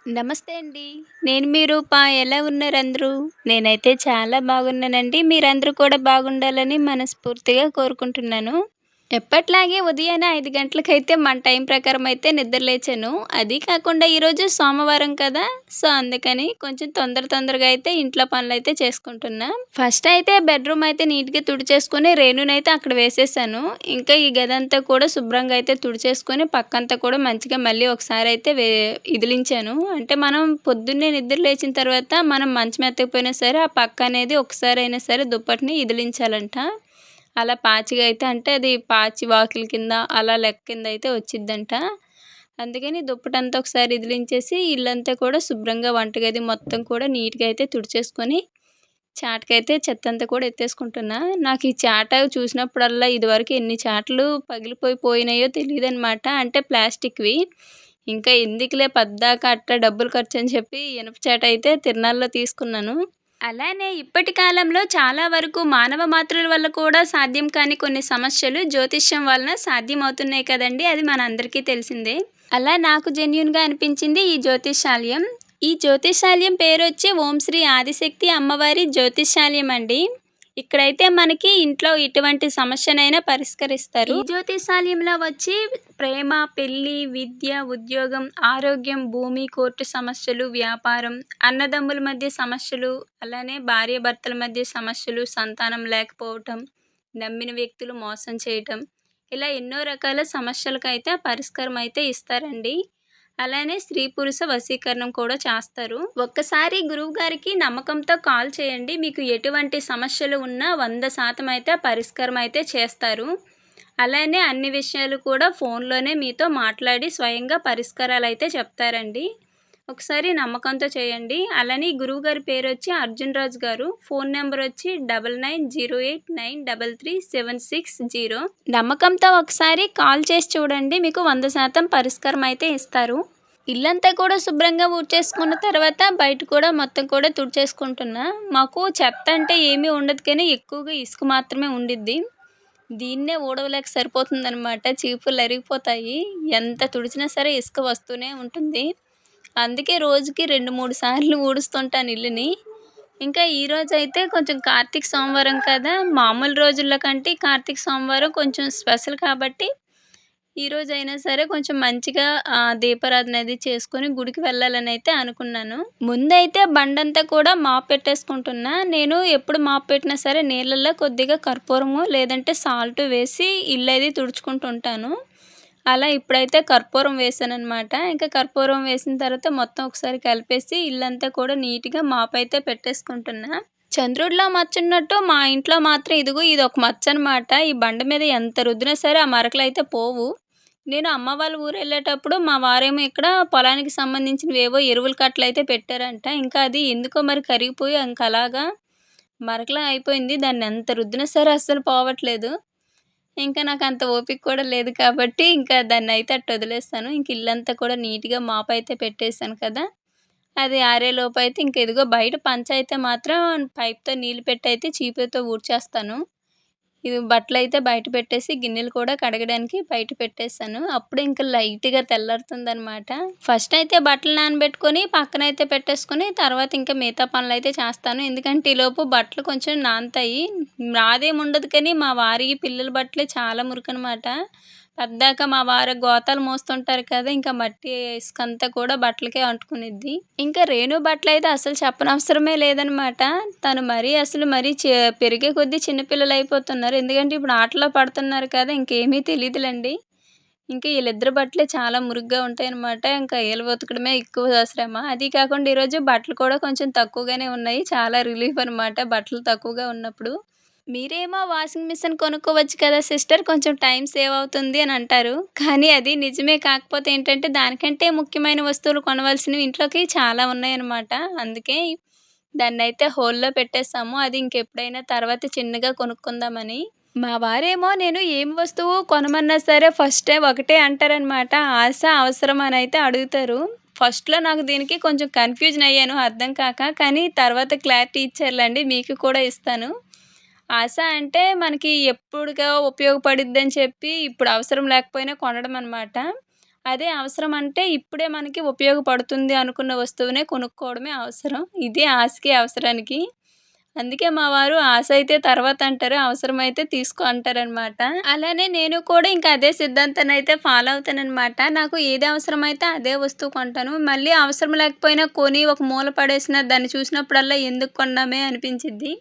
నమస్తే అండి. నేను మీ రూప. ఎలా ఉన్నారందరూ? నేనైతే చాలా బాగున్నానండి. మీరందరూ కూడా బాగుండాలని మనస్ఫూర్తిగా కోరుకుంటున్నాను. ఎప్పట్లాగే ఉదయాన్నే 5 గంటలకైతే మన టైం ప్రకారం అయితే నిద్ర లేచాను. అది కాకుండా ఈరోజు సోమవారం కదా! సో, అందుకని కొంచెం తొందరగా అయితే ఇంట్లో పనులైతే చేసుకుంటున్నా. ఫస్ట్ అయితే బెడ్‌రూమ్ అయితే నీట్‌గా తుడిచేసుకొని రేణునైతే అక్కడ వేసేసాను. ఇంకా ఈ గదంతా కూడా శుభ్రంగా అయితే తుడిచేసుకొని పక్కంతా కూడా మంచిగా మళ్ళీ ఒకసారి అయితే ఇదిలించాను. అంటే మనం పొద్దున్నే నిద్ర లేచిన తర్వాత మనం మంచం ఎత్తకపోయినా సరే ఆ పక్క అనేది ఒకసారైనా సరే దుప్పటిని ఇదిలించాలంట. అలా పాచిగా అయితే అంటే అది పాచి వాకిలి కింద అలా లెక్క కింద అయితే వచ్చిద్దంట. అందుకని దుప్పటంతా ఒకసారి ఇదిలించేసి ఇల్లంతా కూడా శుభ్రంగా వంటగది మొత్తం కూడా నీట్‌గా అయితే తుడిచేసుకొని చాటకైతే చెత్తంతా కూడా ఎత్తేసుకుంటున్నా. నాకు ఈ చాట చూసినప్పుడల్లా ఇదివరకు ఎన్ని చాటలు పోయినాయో తెలీదనమాట. అంటే ప్లాస్టిక్‌వి. ఇంకా ఎందుకులే పద్దాక అట్ట డబ్బులు ఖర్చని చెప్పి ఇనప చాట అయితే తిరునాళ్ళలో తీసుకున్నాను. అలానే ఇప్పటి కాలంలో చాలా వరకు మానవ మాతృల వల్ల కూడా సాధ్యం కాని కొన్ని సమస్యలు జ్యోతిష్యం వలన సాధ్యమవుతున్నాయి కదండీ! అది మనందరికీ తెలిసిందే. అలా నాకు జెన్యూన్‌గా అనిపించింది ఈ జ్యోతిష్యాలయం. ఈ జ్యోతిష్యాలయం పేరొచ్చి ఓం శ్రీ ఆదిశక్తి అమ్మవారి జ్యోతిష్యాలయం అండి. ఇక్కడైతే మనకి ఇంట్లో ఎటువంటి సమస్యనైనా పరిష్కరిస్తారు. ఈ జ్యోతిష్యాలయంలో వచ్చి ప్రేమ, పెళ్లి, విద్య, ఉద్యోగం, ఆరోగ్యం, భూమి, కోర్టు సమస్యలు, వ్యాపారం, అన్నదమ్ముల మధ్య సమస్యలు, అలానే భార్యాభర్తల మధ్య సమస్యలు, సంతానం లేకపోవటం, నమ్మిన వ్యక్తులు మోసం చేయటం, ఇలా ఎన్నో రకాల సమస్యలకైతే పరిష్కారం అయితే ఇస్తారండి. అలానే స్త్రీ పురుష వశీకరణం కూడా చేస్తారు. ఒక్కసారి గురువుగారికి నమ్మకంతో కాల్ చేయండి. మీకు ఎటువంటి సమస్యలు ఉన్నా 100% అయితే పరిష్కారం అయితే చేస్తారు. అలానే అన్ని విషయాలు కూడా ఫోన్‌లోనే మీతో మాట్లాడి స్వయంగా పరిష్కారాలైతే చెప్తారండి. ఒకసారి నమ్మకంతో చేయండి. అలానే ఈ గురువుగారి పేరొచ్చి అర్జున్ రాజు గారు. ఫోన్ నంబర్ వచ్చి 9908933760. నమ్మకంతో ఒకసారి కాల్ చేసి చూడండి. మీకు 100% పరిష్కారం అయితే ఇస్తారు. ఇల్లంతా కూడా శుభ్రంగా ఊడ్చేసుకున్న తర్వాత బయట కూడా మొత్తం కూడా తుడిచేసుకుంటున్నా. మాకు చెత్త అంటే ఏమీ ఉండదు కానీ ఎక్కువగా ఇసుక మాత్రమే ఉండిద్ది. దీన్నే ఊడవలేక సరిపోతుందనమాట. చీపుర్లు అరిగిపోతాయి. ఎంత తుడిచినా సరే ఇసుక వస్తూనే ఉంటుంది. అందుకే రోజుకి 2, 3 సార్లు ఊడుస్తుంటాను ఇల్లుని. ఇంకా ఈరోజైతే కొంచెం కార్తీక సోమవారం కదా! మామూలు రోజుల్లో కంటే కార్తీక సోమవారం కొంచెం స్పెషల్ కాబట్టి ఈరోజైనా సరే కొంచెం మంచిగా దీపారాధన అది చేసుకొని గుడికి వెళ్ళాలనైతే అనుకున్నాను. ముందైతే బండంతా కూడా మాప్ పెట్టేసుకుంటున్నా. నేను ఎప్పుడు మాప్ పెట్టినా సరే నీళ్ళల్లో కొద్దిగా కర్పూరము లేదంటే సాల్ట్ వేసి ఇల్లది తుడుచుకుంటుంటాను. అలా ఇప్పుడైతే కర్పూరం వేసాననమాట. ఇంకా కర్పూరం వేసిన తర్వాత మొత్తం ఒకసారి కలిపేసి ఇల్లంతా కూడా నీట్‌గా మాపయితే పెట్టేసుకుంటున్నా. చంద్రుడిలో మచ్చున్నట్టు మా ఇంట్లో మాత్రం ఇదిగో ఇదొక మచ్చనమాట. ఈ బండ మీద ఎంత రుద్దినా సరే ఆ మరకలైతే పోవు. నేను అమ్మ వాళ్ళ ఊరెళ్ళేటప్పుడు మా వారేమో ఇక్కడ పొలానికి సంబంధించినవేవో ఎరువుల కట్టలయితే పెట్టారంట. ఇంకా అది ఎందుకో మరి కరిగిపోయి ఇంక అలాగా మరకలా అయిపోయింది. దాన్నెంత రుద్దినా సరే అస్సలు పోవట్లేదు. ఇంకా నాకంత ఓపిక కూడా లేదు కాబట్టి ఇంకా దాన్నయితే అట్టొదిలేసాను. ఇంక ఇల్లంతా కూడా నీట్‌గా మాపయితే పెట్టేసాను కదా! అది ఆరేలోపయితే ఇంక ఇదిగో బయట పంచయితే మాత్రం పైప్‌తో నీళ్ళు పెట్టయితే చీపురుతో ఊడ్చేస్తాను. ఇది బట్టలైతే బయట పెట్టేసి గిన్నెలు కూడా కడగడానికి బయట పెట్టేసాను. అప్పుడు ఇంక లైట్‌గా తెల్లారుతుందనమాట. ఫస్ట్ అయితే బట్టలు నానబెట్టుకొని పక్కనైతే పెట్టేసుకొని తర్వాత ఇంకా మిగతా పనులైతే చేస్తాను. ఎందుకంటే ఈలోపు బట్టలు కొంచెం నానతాయి. నాదేముండదు కానీ మా వారి పిల్లల బట్టలే చాలా మురికనమాట. పద్దాక మా వారు గోతాలు మోస్తుంటారు కదా! ఇంకా మట్టి ఇసుకంతా కూడా బట్టలకే అంటుకునిద్ది. ఇంకా రేణు బట్టలైతే అసలు చెప్పనవసరమే లేదనమాట. తను మరీ అసలు మరీ పెరిగే కొద్దీ చిన్న పిల్లలయిపోతున్నారు. ఎందుకంటే ఇప్పుడు ఆటల్లో పడుతున్నారు కదా! ఇంకేమీ తెలీదులెండి. ఇంకా ఈళ్ళిద్దరి బట్టలే చాలా మురిగ్గా ఉంటాయనమాట. ఇంకా ఈళ్ళు ఉతకడమే ఎక్కువ శ్రమ. అదీ కాకుండా ఈరోజు బట్టలు కూడా కొంచెం తక్కువగానే ఉన్నాయి. చాలా రిలీఫ్ అనమాట బట్టలు తక్కువగా ఉన్నప్పుడు. మీరేమో వాషింగ్ మిషన్ కొనుక్కోవచ్చు కదా సిస్టర్ కొంచెం టైం సేవ్ అవుతుంది అని అంటారు. కానీ అది నిజమే కాకపోతే ఏంటంటే దానికంటే ముఖ్యమైన వస్తువులు కొనవలసినవి ఇంట్లోకి చాలా ఉన్నాయన్నమాట. అందుకే దాన్నైతే హోల్డ్‌లో పెట్టేసాము. అది ఇంకెప్పుడైనా తర్వాత చిన్నగా కొనుక్కుందామని. మా వారేమో నేను ఏం వస్తువు కొనమన్నా సరే ఫస్టే ఒకటే అంటారనమాట. ఆశ, అవసరం అనైతే అడుగుతారు. ఫస్ట్‌లో నాకు దీనికి కొంచెం కన్‌ఫ్యూజన్ అయ్యాను అర్థం కాక. కానీ తర్వాత క్లారిటీ ఇచ్చారులెండి మీకు కూడా ఇస్తాను. ఆశ అంటే మనకి ఎప్పుడుగా ఉపయోగపడిద్దని చెప్పి ఇప్పుడు అవసరం లేకపోయినా కొనడం అనమాట. అదే అవసరం అంటే ఇప్పుడే మనకి ఉపయోగపడుతుంది అనుకున్న వస్తువునే కొనుక్కోవడమే అవసరం. ఇదే ఆశకి, అవసరానికి. అందుకే మా వారు ఆశ అయితే తర్వాత అంటారు. అవసరమైతే తీసుకో అంటారనమాట. అలానే నేను కూడా ఇంకా అదే సిద్ధాంతాన్నయితే ఫాలో అవుతాననమాట. నాకు ఏది అవసరమైతే అదే వస్తువు కొంటాను. మళ్ళీ అవసరం లేకపోయినా కొని ఒక మూల పడేసినా దాన్ని చూసినప్పుడల్లా ఎందుకు కొన్నామే అనిపించిద్ది.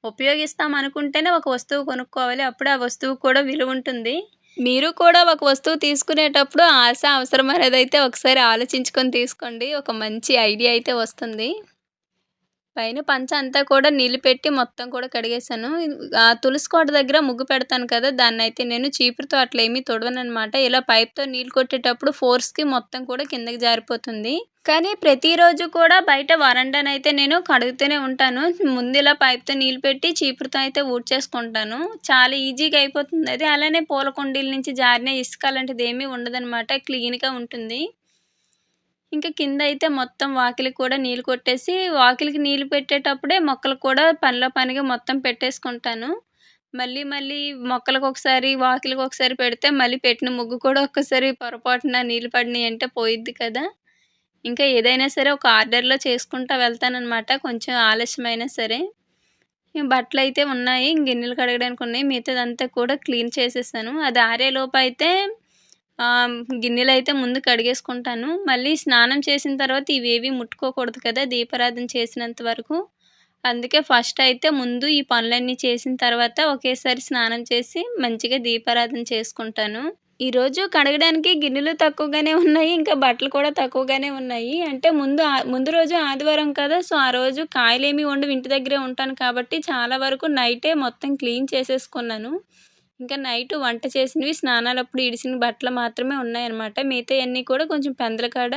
ఉపయోగిస్తాం అనుకుంటేనే ఒక వస్తువు కొనుక్కోవాలి. అప్పుడే ఆ వస్తువుకి కూడా విలువుంటుంది. మీరు కూడా ఒక వస్తువు తీసుకునేటప్పుడు ఆశ, అవసరం అనేదైతే ఒకసారి ఆలోచించుకొని తీసుకోండి. ఒక మంచి ఐడియా అయితే వస్తుంది. పైన పంచ అంతా కూడా నీళ్లు పెట్టి మొత్తం కూడా కడిగేశాను. తులసి కోట దగ్గర ముగ్గు పెడతాను కదా! దాన్నయితే నేను చీపురుతో అట్లా ఏమీ తుడవననమాట. ఇలా పైప్‌తో నీళ్లు కొట్టేటప్పుడు ఫోర్స్‌కి మొత్తం కూడా కిందకి జారిపోతుంది. కానీ ప్రతిరోజు కూడా బయట వరండానైతే నేను కడుగుతూనే ఉంటాను. ముందు ఇలా పైప్‌తో నీళ్లు పెట్టి చీపురుతో అయితే ఊడ్చేసుకుంటాను. చాలా ఈజీగా అయిపోతుందది. అలానే పూల కుండీల నుంచి జారిన ఇసుక అలాంటిది ఏమీ ఉండదనమాట. క్లీన్‌గా ఉంటుంది. ఇంకా కిందయితే మొత్తం వాకిలికి కూడా నీళ్లు కొట్టేసి, వాకిలికి నీళ్లు పెట్టేటప్పుడే మొక్కలకు కూడా పనిలో పనిగా మొత్తం పెట్టేసుకుంటాను. మళ్ళీ మళ్ళీ మొక్కలకొకసారి, వాకిలికొకసారి పెడితే మళ్ళీ పెట్టిన ముగ్గు కూడా ఒక్కసారి పొరపాటున నీళ్లు పడినియంటే పోయిద్ది కదా! ఇంకా ఏదైనా సరే ఒక ఆర్డర్‌లో చేసుకుంటా వెళ్తాననమాట. కొంచెం ఆలస్యమైనా సరే. బట్టలయితే ఉన్నాయి. గిన్నెలు కడగడానికి ఉన్నాయి. మిగతాదంతా కూడా క్లీన్ చేసేసాను. అది ఆరేలోపయితే గిన్నెలయితే ముందు కడిగేసుకుంటాను. మళ్ళీ స్నానం చేసిన తర్వాత ఇవేవి ముట్టుకోకూడదు కదా! దీపారాధన చేసినంత వరకు. అందుకే ఫస్ట్ అయితే ముందు ఈ పనులన్నీ చేసిన తర్వాత ఒకేసారి స్నానం చేసి మంచిగా దీపారాధన చేసుకుంటాను. ఈరోజు కడగడానికి గిన్నెలు తక్కువగానే ఉన్నాయి. ఇంకా బట్టలు కూడా తక్కువగానే ఉన్నాయి. అంటే ముందు రోజు ఆదివారం కదా! సో, ఆ రోజు కాయలేమి వండవు ఇంటి దగ్గరే ఉంటాను కాబట్టి చాలా వరకు నైటే మొత్తం క్లీన్ చేసేసుకున్నాను. ఇంకా నైటు వంట చేసినవి, స్నానాలప్పుడు ఇడిసిన బట్టలు మాత్రమే ఉన్నాయన్నమాట. మిగతాయన్నీ కూడా కొంచెం పెందల కాడ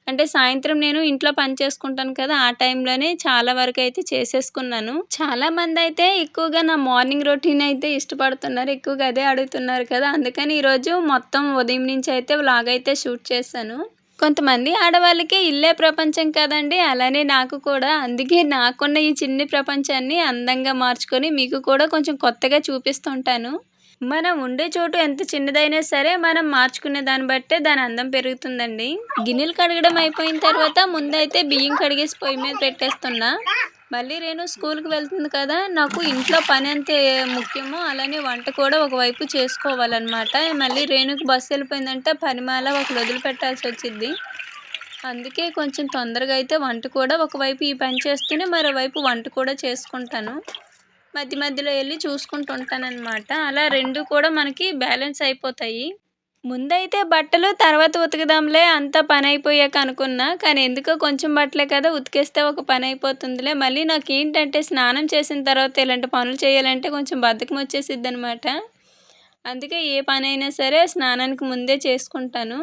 అంటే సాయంత్రం నేను ఇంట్లో పని చేసుకుంటాను కదా! ఆ టైంలోనే చాలా వరకైతే చేసేసుకున్నాను. చాలామందయితే ఎక్కువగా నా మార్నింగ్ రొటీన్ అయితే ఇష్టపడుతున్నారు. ఎక్కువగా అదే అడుగుతున్నారు కదా! అందుకని ఈరోజు మొత్తం ఉదయం నుంచి అయితే వ్లాగ్ అయితే షూట్ చేశాను. కొంతమంది ఆడవాళ్ళకి ఇల్లే ప్రపంచం కదండీ! అలానే నాకు కూడా. అందుకే నాకున్న ఈ చిన్ని ప్రపంచాన్ని అందంగా మార్చుకొని మీకు కూడా కొంచెం కొత్తగా చూపిస్తుంటాను. మనం ఉండే చోటు ఎంత చిన్నదైనా సరే మనం మార్చుకునే దాన్ని బట్టే దాని అందం పెరుగుతుందండి. గిన్నెలు కడగడం అయిపోయిన తర్వాత ముందైతే బియ్యం కడిగేసి పొయ్యి మీద పెట్టేస్తున్నా. మళ్ళీ రేణు స్కూల్‌కి వెళ్తుంది కదా! నాకు ఇంట్లో పని ఎంత ముఖ్యమో అలానే వంట కూడా ఒకవైపు చేసుకోవాలనమాట. మళ్ళీ రేణుకి బస్సు వెళ్ళిపోయిందంటే పనిమాల ఒకళ్ళు వదిలిపెట్టాల్సొచ్చిద్ది. అందుకే కొంచెం తొందరగా అయితే వంట కూడా ఒకవైపు ఈ పని చేస్తూనే మరోవైపు వంట కూడా చేసుకుంటాను. మధ్య మధ్యలో ఎళ్లి చూసుకుంటూ ఉంటాననమాట. అలా 2 కూడా మనకి బ్యాలెన్స్ అయిపోతాయి. ముందైతే బట్టలు తర్వాత ఉతుకుదాంలే అంతా పనైపోయాక అనుకున్నా. కానీ ఎందుకో కొంచెం బట్టలే కదా! ఉతికేస్తే ఒక పనైపోతుందిలే. మళ్ళీ నాకేంటంటే స్నానం చేసిన తర్వాత ఇలాంటి పనులు చేయాలంటే కొంచెం బద్ధకం వచ్చేసిద్దనమాట. అందుకే ఏ పనైనా సరే స్నానానికి ముందే చేసుకుంటాను.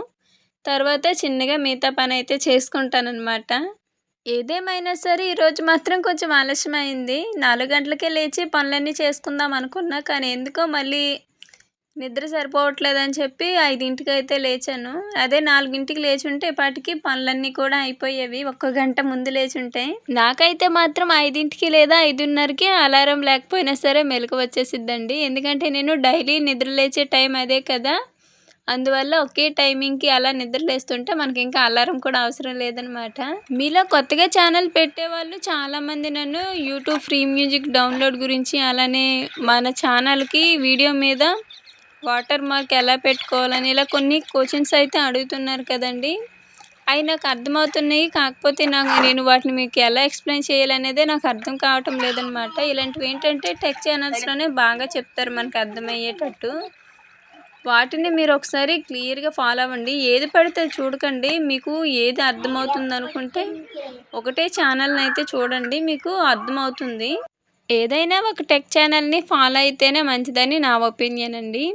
తర్వాత చిన్నగా మిగతా పనైతే చేసుకుంటాననమాట. ఏదేమైనా సరే ఈరోజు మాత్రం కొంచెం ఆలస్యమైంది. 4 గంటలకే లేచి పనులన్నీ చేసుకుందాం అనుకున్నా. కానీ ఎందుకో మళ్ళీ నిద్ర సరిపోవట్లేదని చెప్పి 5కి అయితే లేచాను. అదే 4కి లేచుంటే ఈ పాటికి పనులన్నీ కూడా అయిపోయేవి. ఒక్క గంట ముందు లేచుంటే. నాకైతే మాత్రం 5కి లేదా 5:30కి అలారం లేకపోయినా సరే మెలుకువ వచ్చేసిద్దండి. ఎందుకంటే నేను డైలీ నిద్ర లేచే టైం అదే కదా! అందువల్ల ఒకే టైమింగ్‌కి అలా నిద్రలేస్తుంటే మనకింకా అలారం కూడా అవసరం లేదనమాట. మీలో కొత్తగా ఛానల్ పెట్టేవాళ్ళు చాలామంది నన్ను యూట్యూబ్ ఫ్రీ మ్యూజిక్ డౌన్లోడ్ గురించి అలానే మన ఛానల్‌కి వీడియో మీద వాటర్ మార్క్ ఎలా పెట్టుకోవాలని ఇలా కొన్ని క్వెషన్స్ అయితే అడుగుతున్నారు కదండీ! అయి నాకు అర్థమవుతున్నాయి. కాకపోతే నేను వాటిని మీకు ఎలా ఎక్స్‌ప్లెయిన్ చేయాలనేదే నాకు అర్థం కావటం లేదనమాట. ఇలాంటివి ఏంటంటే టెక్ ఛానల్స్‌లోనే బాగా చెప్తారు మనకు అర్థమయ్యేటట్టు. వాటిని మీరు ఒకసారి క్లియర్‌గా ఫాలో అవ్వండి. ఏది పడితే అది చూడకండి. మీకు ఏది అర్థమవుతుందనుకుంటే ఒకటే ఛానల్‌నైతే చూడండి. మీకు అర్థమవుతుంది. ఏదైనా ఒక టెక్ ఛానల్‌ని ఫాలో అయితేనే మంచిదని నా ఒపీనియన్ అండి.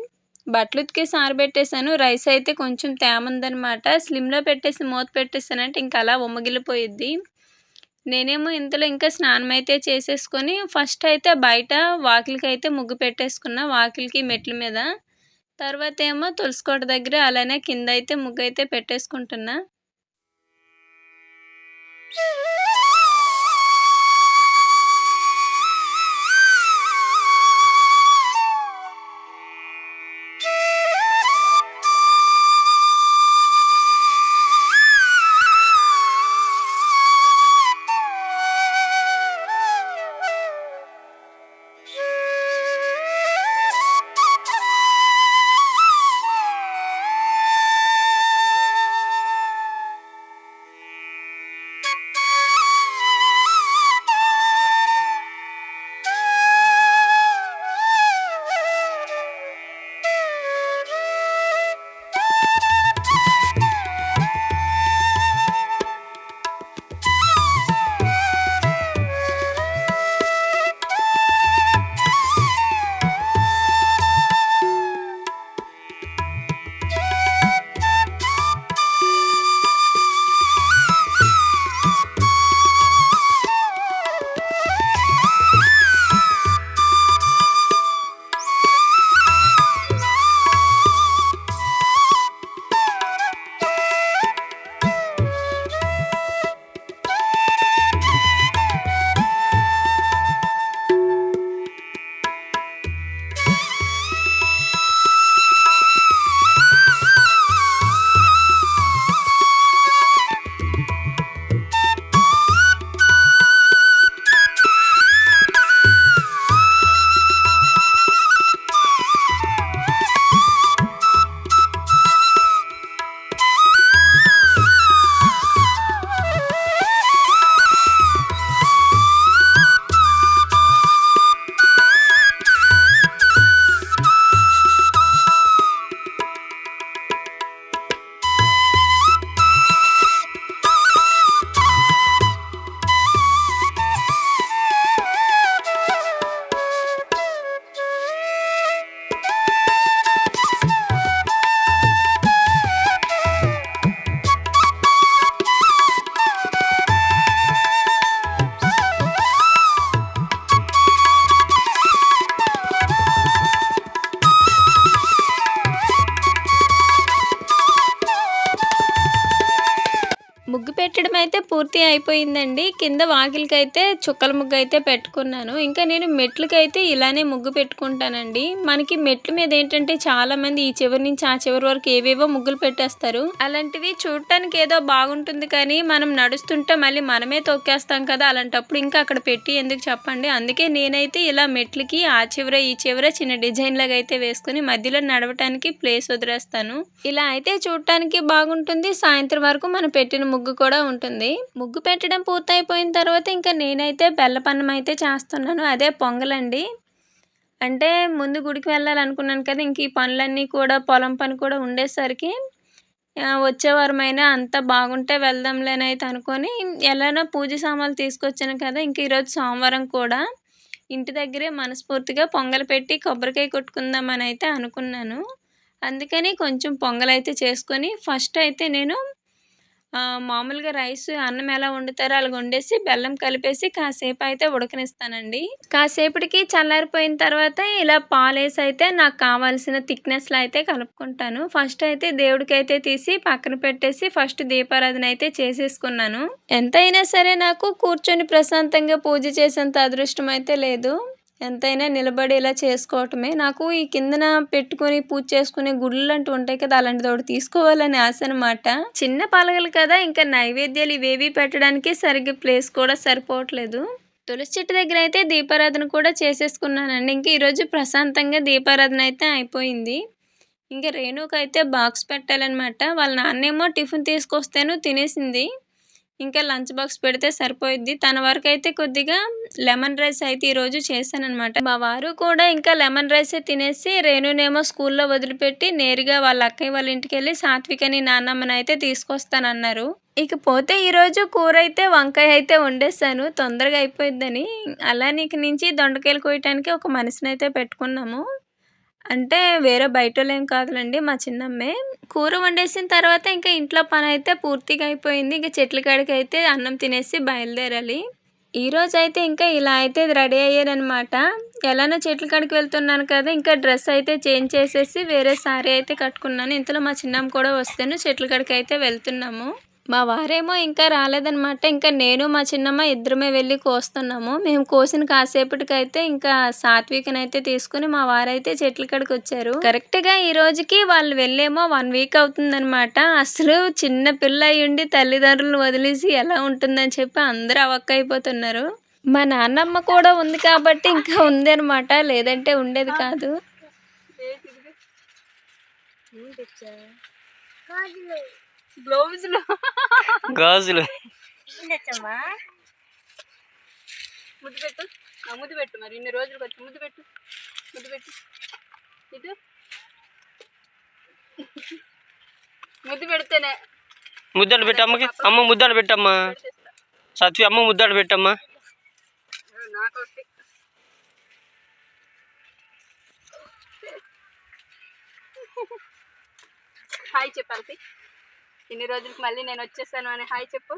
బట్టలు ఉతికేసి ఆరబెట్టేసాను. రైస్ అయితే కొంచెం తేముందనమాట. స్లిమ్‌లో పెట్టేసి మూత పెట్టేసానంటే ఇంక అలా ఉమ్మగిలిపోయిద్ది. నేనేమో ఇంతలో ఇంకా స్నానం అయితే చేసేసుకొని ఫస్ట్ అయితే బయట వాకిలికైతే ముగ్గు పెట్టేసుకున్నా. వాకిలికి మెట్ల మీద. తర్వాతేమో తులసి కోట దగ్గర అలానే కిందయితే ముగ్గయితే పెట్టేసుకుంటున్నా. పూర్తి అయిపోయిందండి. కింద వాకిలికైతే చుక్కల ముగ్గు అయితే పెట్టుకున్నాను. ఇంకా నేను మెట్లకైతే ఇలానే ముగ్గు పెట్టుకుంటానండి. మనకి మెట్ల మీద ఏంటంటే చాలామంది ఈ చివరి నుంచి ఆ చివరి వరకు ఏవేవో ముగ్గులు పెట్టేస్తారు. అలాంటివి చూడటానికి ఏదో బాగుంటుంది కానీ మనం నడుస్తుంటే మళ్ళీ మనమే తొక్కేస్తాం కదా, అలాంటప్పుడు ఇంకా అక్కడ పెట్టి ఎందుకు చెప్పండి. అందుకే నేనైతే ఇలా మెట్లకి ఆ చివర ఈ చివర చిన్న డిజైన్ లాగా అయితే వేసుకుని మధ్యలో నడవటానికి ప్లేస్ వదిలేస్తాను. ఇలా అయితే చూడటానికి బాగుంటుంది. సాయంత్రం వరకు మనం పెట్టిన ముగ్గు కూడా ఉంటుంది. ముగ్గు పెట్టడం పూర్తయిపోయిన తర్వాత ఇంకా నేనైతే బెల్లపన్నం అయితే చేస్తున్నాను. అదే పొంగలండి. అంటే ముందు గుడికి వెళ్ళాలనుకున్నాను కదా, ఇంక ఈ పనులన్నీ కూడా పొలం పని కూడా ఉండేసరికి వచ్చే వారమైనా అంతా బాగుంటే వెళ్దాంలేనైతే అనుకొని ఎలానో పూజ సామాన్లు తీసుకొచ్చాను కదా, ఇంక ఈరోజు సోమవారం కూడా ఇంటి దగ్గరే మనస్ఫూర్తిగా పొంగల్ పెట్టి కొబ్బరికాయ కొట్టుకుందామని అయితే అనుకున్నాను. అందుకని కొంచెం పొంగలైతే చేసుకొని ఫస్ట్ అయితే నేను మామూలుగా రైస్ అన్నం ఎలా వండుతారో అలాగ వండేసి బెల్లం కలిపేసి కాసేపు అయితే ఉడకనిస్తానండి. కాసేపటికి చల్లారిపోయిన తర్వాత ఇలా పాలేసి అయితే నాకు కావాల్సిన థిక్నెస్లో అయితే కలుపుకుంటాను. ఫస్ట్ అయితే దేవుడికైతే తీసి పక్కన పెట్టేసి ఫస్ట్ దీపారాధన అయితే చేసేసుకున్నాను. ఎంతైనా సరే నాకు కూర్చొని ప్రశాంతంగా పూజ చేసేంత అదృష్టం అయితే లేదు. ఎంతైనా నిలబడి ఇలా చేసుకోవటమే. నాకు ఈ కిందన పెట్టుకొని పూజ చేసుకునే గుళ్ళు అంటూ ఉంటాయి కదా, అలాంటిది ఒకటి తీసుకోవాలని ఆశ అనమాట. చిన్న పలగలు కదా, ఇంకా నైవేద్యాలు ఇవేవి పెట్టడానికి సరిగ్గా ప్లేస్ కూడా సరిపోవట్లేదు. తులసి చెట్టు దగ్గర అయితే దీపారాధన కూడా చేసేసుకున్నానండి. ఇంకా ఈరోజు ప్రశాంతంగా దీపారాధన అయితే అయిపోయింది. ఇంకా రేణుకైతే బాక్స్ పెట్టాలన్నమాట. వాళ్ళ నాన్నేమో టిఫిన్ తీసుకొస్తేను తినేసింది. ఇంకా లంచ్ బాక్స్ పెడితే సరిపోయిద్ది. తన వరకు అయితే కొద్దిగా లెమన్ రైస్ అయితే ఈరోజు చేశాననమాట. మా వారు కూడా ఇంకా లెమన్ రైసే తినేసి రేణునేమో స్కూల్లో వదిలిపెట్టి నేరుగా వాళ్ళ అక్కయ్య వాళ్ళ ఇంటికి వెళ్ళి సాత్వికని నాన్నమ్మని అయితే తీసుకొస్తానన్నారు. ఇకపోతే ఈరోజు కూర అయితే వంకాయ అయితే వండేసాను తొందరగా అయిపోయిద్దని. అలా నీకు నుంచి దొండకాయలు కోయటానికి ఒక మనిషిని అయితే పెట్టుకున్నాము. అంటే వేరే బయటోళ్ళేం కాదులేండి, మా చిన్నమ్మే. కూర వండేసిన తర్వాత ఇంకా ఇంట్లో పని అయితే పూర్తిగా అయిపోయింది. ఇంక చెట్ల కాడికి అయితే అన్నం తినేసి బయలుదేరాలి. ఈరోజైతే ఇంకా ఇలా అయితే రెడీ అయ్యానమాట. ఎలానో చెట్ల కాడికి వెళ్తున్నాను కదా, ఇంకా డ్రెస్ అయితే చేంజ్ చేసేసి వేరే శారీ అయితే కట్టుకున్నాను. ఇంతలో మా చిన్నమ్మ కూడా వస్తేను చెట్ల కాడికి అయితే వెళ్తున్నాము. మా వారేమో ఇంకా రాలేదనమాట. ఇంకా నేను మా చిన్నమ్మ ఇద్దరమే వెళ్ళి కోస్తున్నాము. మేము కోసిన కాసేపటికైతే ఇంకా సాత్వికనైతే తీసుకుని మా వారైతే చెట్ల కాడికి వచ్చారు. కరెక్ట్గా ఈ రోజుకి వాళ్ళు వెళ్ళేమో 1 వీక్ అవుతుందనమాట. అసలు చిన్న పిల్ల అయ్యుండి తల్లిదండ్రులను వదిలేసి ఎలా ఉంటుందని చెప్పి అందరూ అవక్కైపోతున్నారు. మా నాన్నమ్మ కూడా ఉంది కాబట్టి ఇంకా ఉంది అనమాట, లేదంటే ఉండేది కాదు. గాజులు ముద్దు పెట్టు, ముద్దు పెట్టు. మరి ఇన్ని రోజులకు వచ్చి ముద్దు పెట్టు, ముద్దు పెట్టు. ఇటు ముద్దు పెడితేనే ముద్దాడు పెట్టమ్మకి. అమ్మ ముద్దాడు పెట్టమ్మా. సత్వి అమ్మ ముద్దాడు పెట్టమ్మా. నాకు హాయ్ చెప్పాలి. ఇన్ని రోజులకి మళ్ళీ నేను వచ్చేసాను అని హాయ్ చెప్పు.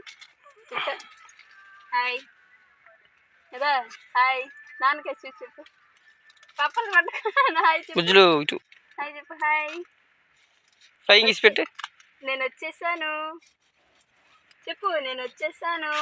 హాయ్ కదా, హాయ్ నాన్నకి చూసి చెప్పు. పాపలు పడ్డ హాయ్ చెప్పు. హాయ్ చెప్పు. హాయ్ ఫ్లయింగ్ ఇసి పెట్టు. నేను వచ్చేసాను చెప్పు. నేను వచ్చేసాను.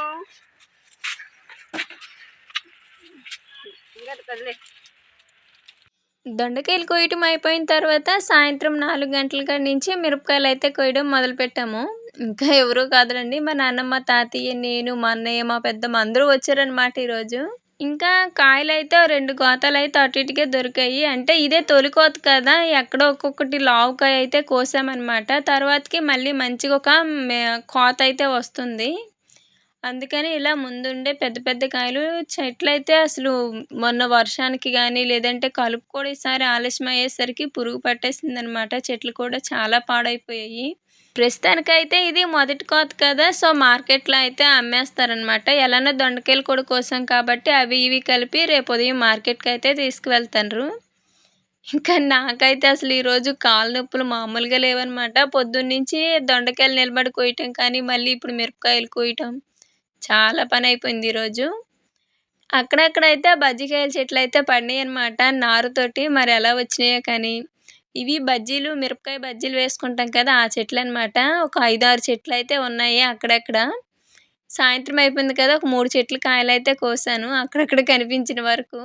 దొండకాయలు కోయటం అయిపోయిన తర్వాత సాయంత్రం 4 గంటల కాడి నుంచి మిరపకాయలు అయితే కోయడం మొదలుపెట్టాము. ఇంకా ఎవరూ కాదులండి, మా నాన్నమ్మ, తాతయ్య, నేను, మా అన్నయ్య, మా పెద్దమ్మ అందరూ వచ్చారనమాట ఈరోజు. ఇంకా కాయలు అయితే 2 గోతాలు అయితే అటు ఇటుకే దొరికాయి. అంటే ఇదే తొలి కోత కదా, ఎక్కడో ఒక్కొక్కటి లావుకాయ అయితే కోసామన్నమాట. తర్వాతకి మళ్ళీ మంచిగా ఒక కోత అయితే వస్తుంది. అందుకని ఇలా ముందుండే పెద్ద పెద్ద కాయలు చెట్లయితే అసలు మొన్న వర్షానికి కానీ లేదంటే కలుపు కూడా ఈసారి ఆలస్యం అయ్యేసరికి పురుగు పట్టేసిందనమాట. చెట్లు కూడా చాలా పాడైపోయాయి. ప్రస్తుతానికైతే ఇది మొదటి కోత కదా, సో మార్కెట్లో అయితే అమ్మేస్తారనమాట. ఎలానో దొండకాయలు కూడా కోసాం కాబట్టి అవి ఇవి కలిపి రేపు ఉదయం మార్కెట్కి అయితే తీసుకువెళ్తారు. ఇంకా నాకైతే అసలు ఈరోజు కాళ్ళ నొప్పులు మామూలుగా లేవన్నమాట. పొద్దున్నుంచి దొండకాయలు నిలబడి కోయటం కానీ మళ్ళీ ఇప్పుడు మిరపకాయలు కోయటం చాలా పని అయిపోయింది ఈరోజు. అక్కడక్కడైతే బజ్జికాయల చెట్లు అయితే పడినాయి అనమాట నారుతోటి. మరి ఎలా వచ్చినాయో కానీ. ఇవి బజ్జీలు, మిరపకాయ బజ్జీలు వేసుకుంటాం కదా, ఆ చెట్లు అనమాట. ఒక 5-6 చెట్లు అయితే ఉన్నాయి అక్కడక్కడ. సాయంత్రం అయిపోయింది కదా! ఒక 3 చెట్లు కాయలైతే కోసాను. అక్కడక్కడ కనిపించిన వరకు.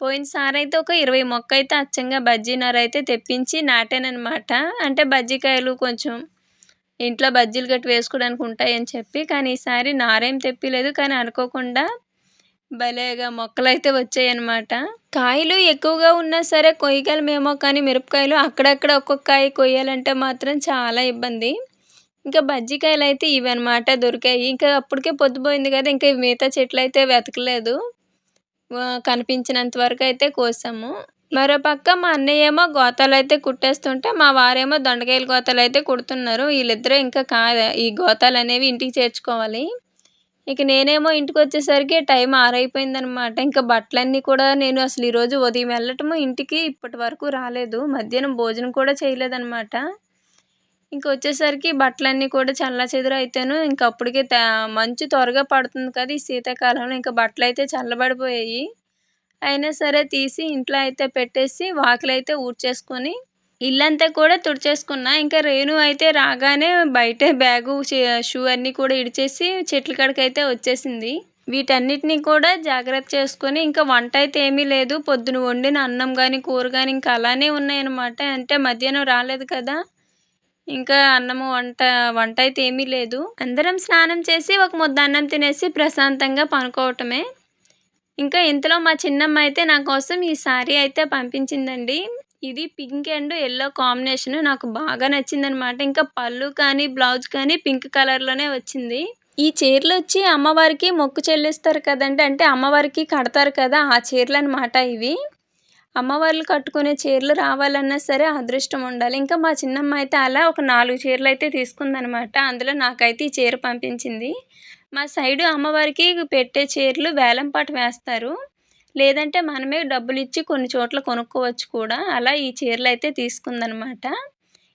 పోయినసారయితే ఒక 20 మొక్కయితే అచ్చంగా బజ్జీ నారైతే తెప్పించి నాటాననమాట. అంటే బజ్జీకాయలు కొంచెం ఇంట్లో బజ్జీలు గట్ట వేసుకోవడానికి ఉంటాయని చెప్పి. కానీ ఈసారి నారేం తెప్పీలేదు. కానీ అనుకోకుండా భలేగా మొక్కలైతే వచ్చాయన్నమాట. కాయలు ఎక్కువగా ఉన్నా సరే కొయ్యగలమేమో కానీ మిరపకాయలు అక్కడక్కడ ఒక్కొక్క కాయ కొయ్యాలంటే మాత్రం చాలా ఇబ్బంది. ఇంకా బజ్జికాయలైతే ఇవన్నమాట దొరికాయి. ఇంకా అప్పటికే పొద్దుపోయింది కదా! ఇంకా మిగతా చెట్లయితే వెతకలేదు. కనిపించినంత వరకైతే కోసాము. మరో పక్క మా అన్నయ్యేమో గోతాలైతే కుట్టేస్తుంటే, మా వారేమో దొండకాయల గోతాలైతే కుడుతున్నారు. ఈళ్ళిద్దరూ ఇంకా ఈ గోతాలనేవి ఇంటికి చేర్చుకోవాలి. ఇక నేనేమో ఇంటికొచ్చేసరికి టైం 6 అయిపోయిందనమాట. ఇంకా బట్టలన్నీ కూడా నేను అసలు ఈరోజు ఉదయం వెళ్ళటము ఇంటికి ఇప్పటి వరకు రాలేదు. మధ్యాహ్నం భోజనం కూడా చేయలేదనమాట. ఇంకొచ్చేసరికి బట్టలన్నీ కూడా చెల్లాచెదురైతేను ఇంక అప్పటికే మంచు త్వరగా పడుతుంది కదా! ఈ శీతాకాలంలో. ఇంక బట్టలైతే చల్లబడిపోయాయి. అయినా సరే తీసి ఇంట్లో అయితే పెట్టేసి వాకిలైతే ఊడ్చేసుకొని, ఇల్లంతా కూడా తుడిచేసుకున్నా. ఇంకా రేణు అయితే రాగానే బయటే బ్యాగు, షూ అన్నీ కూడా ఇడిచేసి చెట్ల కాడికైతే వచ్చేసింది. వీటన్నిటిని కూడా జాగ్రత్త చేసుకొని ఇంకా వంటయితే ఏమీ లేదు. పొద్దున వండిన అన్నం గానీ, కూర గానీ ఇంకా అలానే ఉన్నాయన్నమాట. అంటే మధ్యాహ్నం రాలేదు కదా! ఇంకా అన్నము వంటయితే ఏమీ లేదు. అందరం స్నానం చేసి ఒక ముద్ద అన్నం తినేసి ప్రశాంతంగా పనుకోవటమే. ఇంకా ఇంతలో మా చిన్నమ్మ అయితే నా కోసం ఈ శారీ అయితే పంపించిందండి. ఇది పింక్ అండ్ యెల్లో కాంబినేషన్ నాకు బాగా నచ్చిందనమాట. ఇంకా పళ్ళు కానీ, బ్లౌజ్ కానీ పింక్ కలర్‌లోనే వచ్చింది. ఈ చీరలొచ్చి అమ్మవారికి మొక్కు చెల్లిస్తారు కదండీ! అంటే అమ్మవారికి కడతారు కదా! ఆ చీరలనమాట ఇవి. అమ్మవార్లు కట్టుకునే చీరలు రావాలన్నా సరే అదృష్టం ఉండాలి. ఇంకా మా చిన్నమ్మ అయితే అలా ఒక 4 చీరలైతే తీసుకుందనమాట. అందులో నాకైతే ఈ చీర పంపించింది. మా సైడు అమ్మవారికి పెట్టే చీరలు వేలం పాట వేస్తారు. లేదంటే మనమే డబ్బులిచ్చి కొన్ని చోట్ల కొనుక్కోవచ్చు కూడా. అలా ఈ చీరలైతే తీసుకుందనమాట.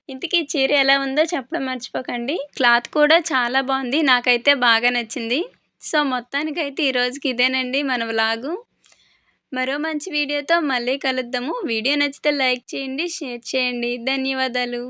ఇంతకీ ఈ చీర ఎలా ఉందో చెప్పడం మర్చిపోకండి. క్లాత్ కూడా చాలా బావుంది. నాకైతే బాగా నచ్చింది. సో, మొత్తానికైతే ఈ రోజుకి ఇదేనండి మన వ్లాగు. మరో మంచి వీడియోతో మళ్ళీ కలుద్దాము. వీడియో నచ్చితే లైక్ చేయండి, షేర్ చేయండి. ధన్యవాదాలు.